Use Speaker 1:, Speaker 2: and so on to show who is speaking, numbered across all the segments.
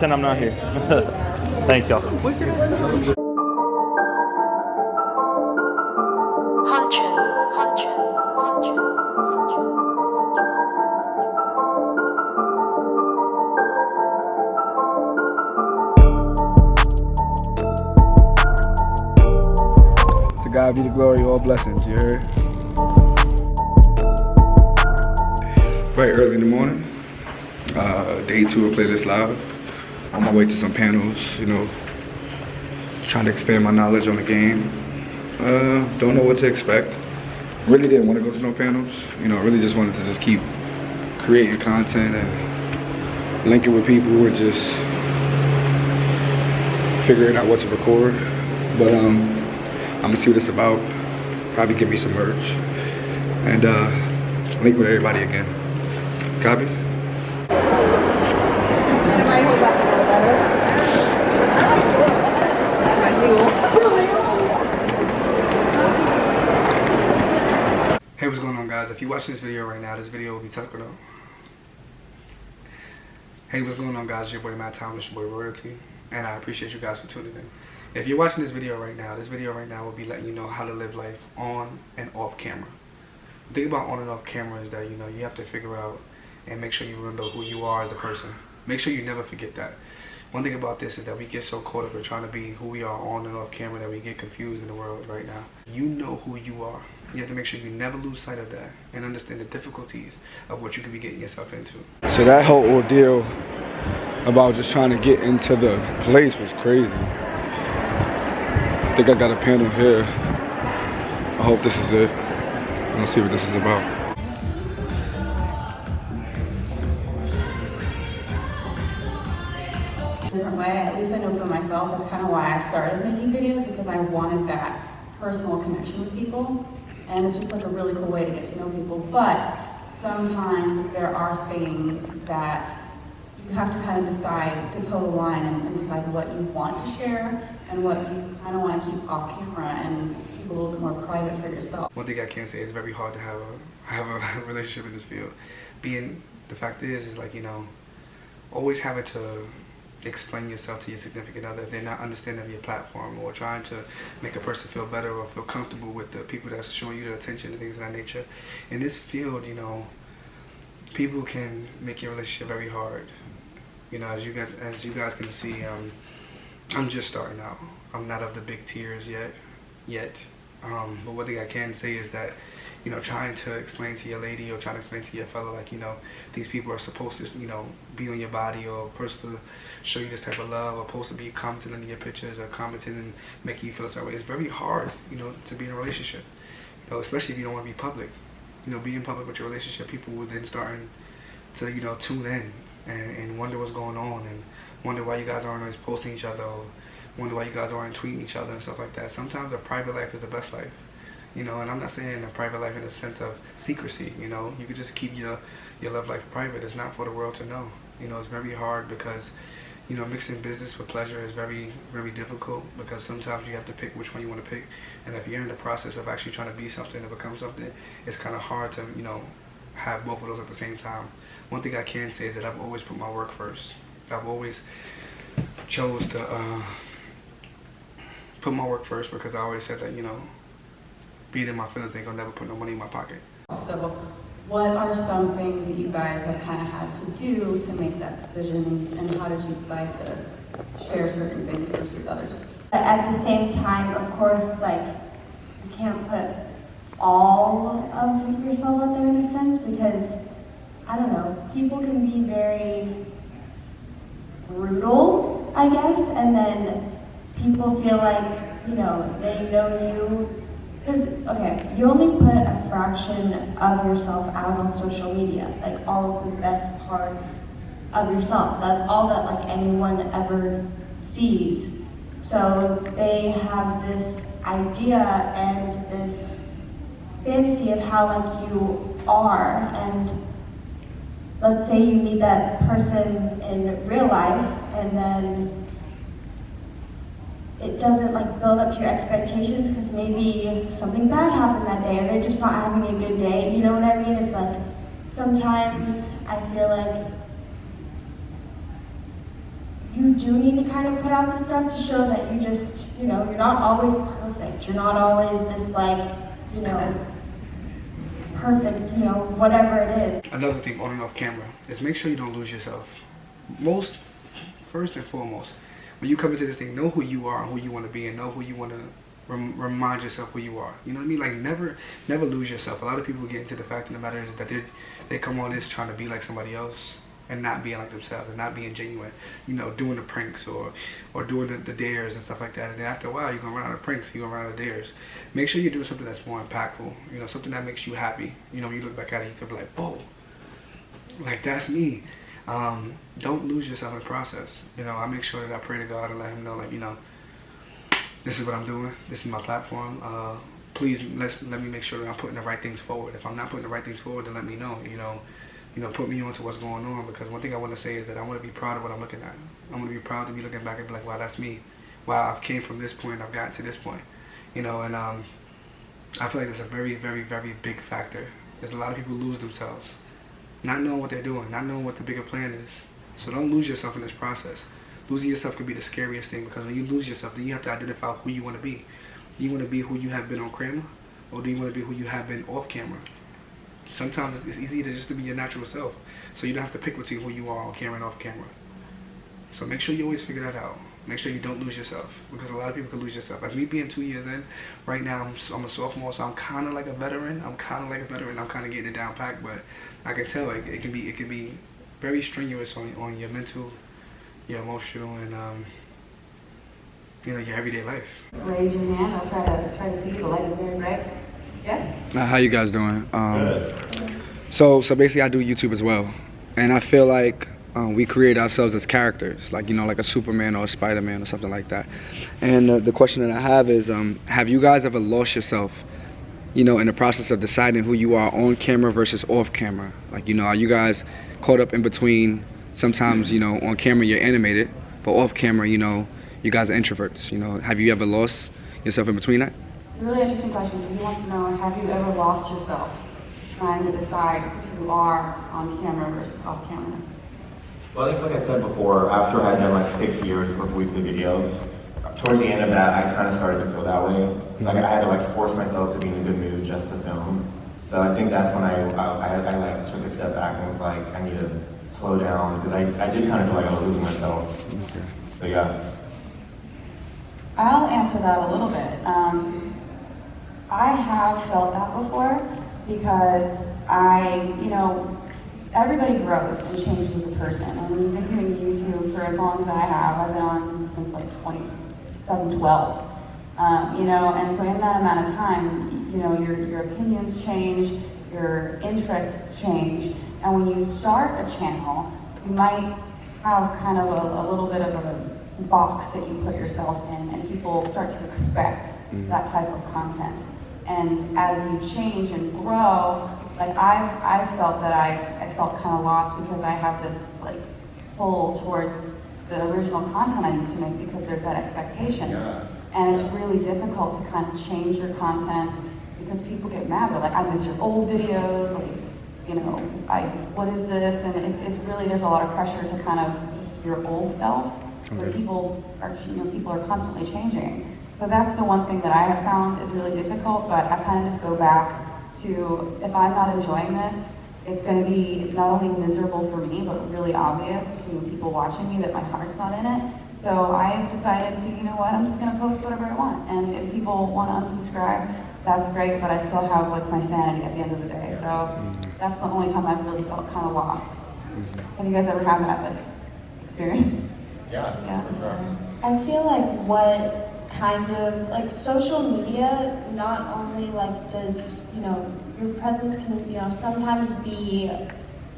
Speaker 1: pretend I'm not here. Thanks, y'all.
Speaker 2: To God be the glory, all blessings, you heard? Right early in the morning, day 2 of Playlist Live. On my way to some panels, you know, trying to expand my knowledge on the game. Don't know what to expect. Really didn't want to go to no panels. You know, I really just wanted to just keep creating content and linking with people and just figuring out what to record. But I'm gonna see what it's about. Probably give me some merch and link with everybody again. Copy? Hey, what's going on, guys? If you're watching this video right now, this video will be Tucker though. Hey, what's going on, guys? It's your boy Matt Thomas, your boy Royalty, and I appreciate you guys for tuning in. If you're watching this video right now will be letting you know how to live life on and off camera. The thing about on and off camera is that, you know, you have to figure out and make sure you remember who you are as a person. Make sure you never forget that. One thing about this is that we get so caught up in trying to be who we are on and off camera that we get confused in the world right now. You know who you are. You have to make sure you never lose sight of that and understand the difficulties of what you could be getting yourself into. So that whole ordeal about just trying to get into the place was crazy. I think I got a panel here. I hope this is it. Let's see what this is about.
Speaker 3: Different way, at least I know for myself, that's kind of why I started making videos, because I wanted that personal connection with people, and it's just like a really cool way to get to know people. But sometimes there are things that you have to kind of decide to toe the line and decide what you want to share and what you kind of want to keep off camera and keep a little bit more private for yourself.
Speaker 2: One thing I can say is it's very hard to have a relationship in this field. The fact is like, you know, always having to explain yourself to your significant other if they're not understanding your platform, or trying to make a person feel better or feel comfortable with the people that's showing you the attention and things of that nature. In this field, you know, people can make your relationship very hard. You know, as you guys can see, I'm just starting out. I'm not of the big tiers yet. But one thing I can say is that, you know, trying to explain to your lady or trying to explain to your fellow, like, you know, these people are supposed to, you know, be on your body or supposed to show you this type of love, or supposed to be commenting on your pictures or commenting and making you feel a certain way. It's very hard, you know, to be in a relationship, you know, especially if you don't want to be public. You know, being public with your relationship, people will then starting to, you know, tune in and wonder what's going on and wonder why you guys aren't always posting each other, or wonder why you guys aren't tweeting each other and stuff like that. Sometimes a private life is the best life. You know, and I'm not saying a private life in the sense of secrecy, you know. You could just keep your love life private. It's not for the world to know. You know, it's very hard because, you know, mixing business with pleasure is very, very difficult, because sometimes you have to pick which one you want to pick. And if you're in the process of actually trying to be something to become something, it's kind of hard to, you know, have both of those at the same time. One thing I can say is that I've always put my work first. I've always chose to put my work first, because I always said that, you know, being in my feelings ain't gonna never put no money in my pocket.
Speaker 3: So what are some things that you guys have kind of had to do to make that decision, and how did you decide to share certain things versus others?
Speaker 4: At the same time, of course, like, you can't put all of yourself out there in a sense, because, I don't know, people can be very brutal, I guess, and then people feel like, you know, they know you. Because, okay, you only put a fraction of yourself out on social media, like all of the best parts of yourself. That's all that, like, anyone ever sees. So they have this idea and this fantasy of how, like, you are, and let's say you meet that person in real life, and then it doesn't, like, build up to your expectations, because maybe something bad happened that day, or they're just not having a good day, you know what I mean? It's like, sometimes I feel like you do need to kind of put out the stuff to show that you just, you know, you're not always perfect. You're not always this like, you know, perfect, you know, whatever it is.
Speaker 2: Another thing on and off camera is make sure you don't lose yourself. First and foremost, when you come into this thing, know who you are and who you want to be, and know who you want to remind yourself who you are. You know what I mean? Like never lose yourself. A lot of people get into the fact of the matter is that they come on this trying to be like somebody else and not being like themselves and not being genuine. You know, doing the pranks or doing the dares and stuff like that. And then after a while, you're gonna run out of pranks. You're gonna run out of dares. Make sure you're doing something that's more impactful. You know, something that makes you happy. You know, when you look back at it, you could be like, whoa, like that's me. Don't lose yourself in the process. You know, I make sure that I pray to God and let Him know, like, you know, this is what I'm doing. This is my platform. Please let me make sure that I'm putting the right things forward. If I'm not putting the right things forward, then let me know. You know, put me on to what's going on. Because one thing I want to say is that I want to be proud of what I'm looking at. I want to be proud to be looking back and be like, wow, that's me. Wow, I've came from this point. I've gotten to this point. You know, and I feel like it's a very, very, very big factor. There's a lot of people who lose themselves, not knowing what they're doing, not knowing what the bigger plan is. So don't lose yourself in this process. Losing yourself can be the scariest thing, because when you lose yourself, then you have to identify who you want to be. Do you want to be who you have been on camera, or do you want to be who you have been off camera? Sometimes it's easy to just to be your natural self, so you don't have to pick between who you are on camera and off camera. So make sure you always figure that out. Make sure you don't lose yourself, because a lot of people can lose yourself. As me being 2 years in, right now I'm a sophomore, so I'm kind of like a veteran. I'm kind of getting it down packed, but I can tell it can be very strenuous on your mental, your emotional, and you know, your everyday life.
Speaker 3: Raise your hand. I'll try to see you. The light is very bright. Yes?
Speaker 2: How you guys doing? So basically I do YouTube as well, and I feel like we create ourselves as characters, like, you know, like a Superman or a Spider-Man or something like that. And the question that I have is, have you guys ever lost yourself, you know, in the process of deciding who you are on camera versus off camera? Like, you know, are you guys caught up in between? Sometimes, you know, on camera you're animated, but off camera, you know, you guys are introverts. You know, have you ever lost yourself in between that?
Speaker 3: It's a really interesting question. So he wants to know, have you ever lost yourself trying to decide who you are on camera versus off camera?
Speaker 5: Well, I think, like I said before, after I had done like 6 years of weekly videos, towards the end of that, I kind of started to feel that way. Like I had to like force myself to be in a good mood just to film. So I think that's when I like took a step back and was like, I need to slow down, because I did kind of feel like I was losing myself.
Speaker 2: Okay.
Speaker 5: So yeah.
Speaker 3: I'll answer that a little bit. I have felt that before, because you know, everybody grows and changes as a person. And when you've been doing YouTube for as long as I have, I've been on since like 2012. You know, and so in that amount of time, you know, your opinions change, your interests change, and when you start a channel, you might have kind of a little bit of a box that you put yourself in, and people start to expect that type of content. And as you change and grow, like I've felt that I felt kind of lost, because I have this like pull towards the original content I used to make, because there's that expectation.
Speaker 5: Yeah.
Speaker 3: And it's really difficult to kind of change your content, because people get mad. They're like, I miss your old videos, like, you know, what is this? And it's really, there's a lot of pressure to kind of be your old self, where people are constantly changing. So that's the one thing that I have found is really difficult, but I kind of just go back to, if I'm not enjoying this, it's going to be not only miserable for me, but really obvious to people watching me that my heart's not in it. So I decided to, you know what, I'm just going to post whatever I want. And if people want to unsubscribe, that's great, but I still have like my sanity at the end of the day. So that's the only time I've really felt kind of lost. Have you guys ever had that like, experience?
Speaker 5: Yeah, for sure.
Speaker 4: I feel like what kind of, like, social media, not only like does, you know, your presence can, you know, sometimes be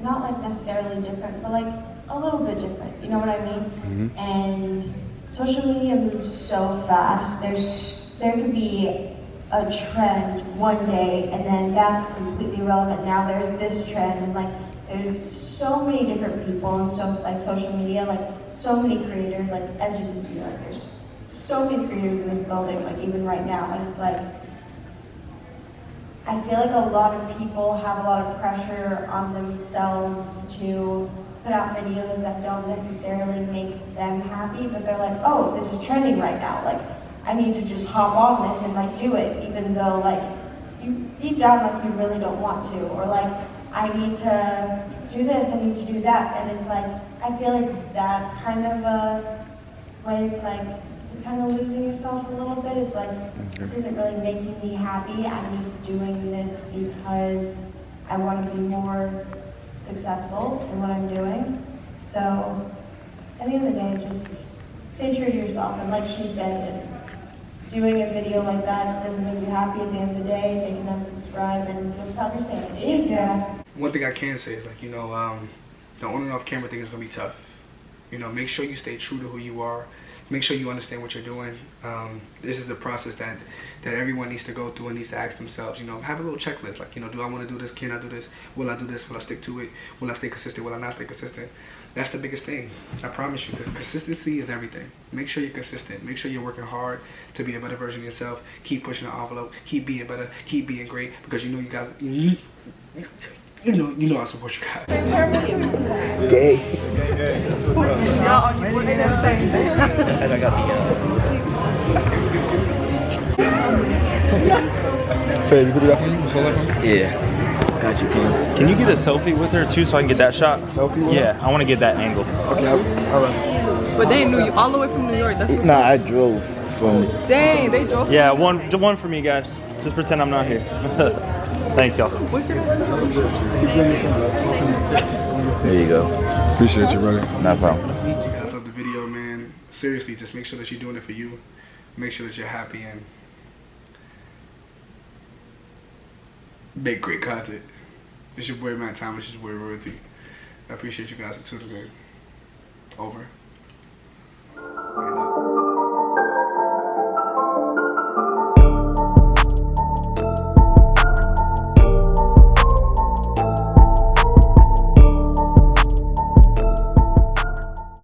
Speaker 4: not like necessarily different, but like a little bit different, you know what I mean? And social media moves so fast. There could be a trend one day, and then that's completely irrelevant. Now there's this trend, and like there's so many different people, and so like social media, like so many creators, like as you can see, like there's so many creators in this building, like even right now, and it's like I feel like a lot of people have a lot of pressure on themselves to put out videos that don't necessarily make them happy, but they're like, oh, this is trending right now. Like, I need to just hop on this and like do it, even though like you deep down like you really don't want to, or like I need to do this, I need to do that, and it's like I feel like that's kind of a way it's like you're kind of losing yourself a little bit. It's like this isn't really making me happy. I'm just doing this because I want to be more successful in what I'm doing. So at the end of the day, just stay true to yourself. And like she said, if doing a video like that doesn't make you happy at the end of the day, they can unsubscribe and you'll stop your sanity. So.
Speaker 2: One thing I can say is like, the on and off camera thing is gonna be tough. Make sure you stay true to who you are. Make sure you understand what you're doing. This is the process that everyone needs to go through and needs to ask themselves. Have a little checklist. Like, do I want to do this? Can I do this? Will I do this? Will I stick to it? Will I stay consistent? Will I not stay consistent? That's the biggest thing. I promise you. Consistency is everything. Make sure you're consistent. Make sure you're working hard to be a better version of yourself. Keep pushing the envelope. Keep being better. Keep being great. Because you guys. I support you guys.
Speaker 6: Gay.
Speaker 7: And I got
Speaker 6: Fred, you put it up for me? Just hold that for me?
Speaker 7: Yeah. Got you, King.
Speaker 1: Can you get a selfie with her too so I can get that shot?
Speaker 6: Selfie with her?
Speaker 1: Yeah, I want to get that angle.
Speaker 6: Okay, all right.
Speaker 8: But they in New York, all the way from New York. That's
Speaker 6: Nah, I drove from.
Speaker 8: dang, they drove.
Speaker 1: Yeah, one for me, guys. Just pretend I'm not here. Thanks, y'all.
Speaker 8: What's your
Speaker 7: There you go.
Speaker 6: Appreciate you, brother.
Speaker 7: No problem.
Speaker 2: You guys love the video, man. Seriously, just make sure that you're doing it for you. Make sure that you're happy and make great content. It's your boy Matt Thomas. It's your boy Royalty. I appreciate you guys for tuning in. Over.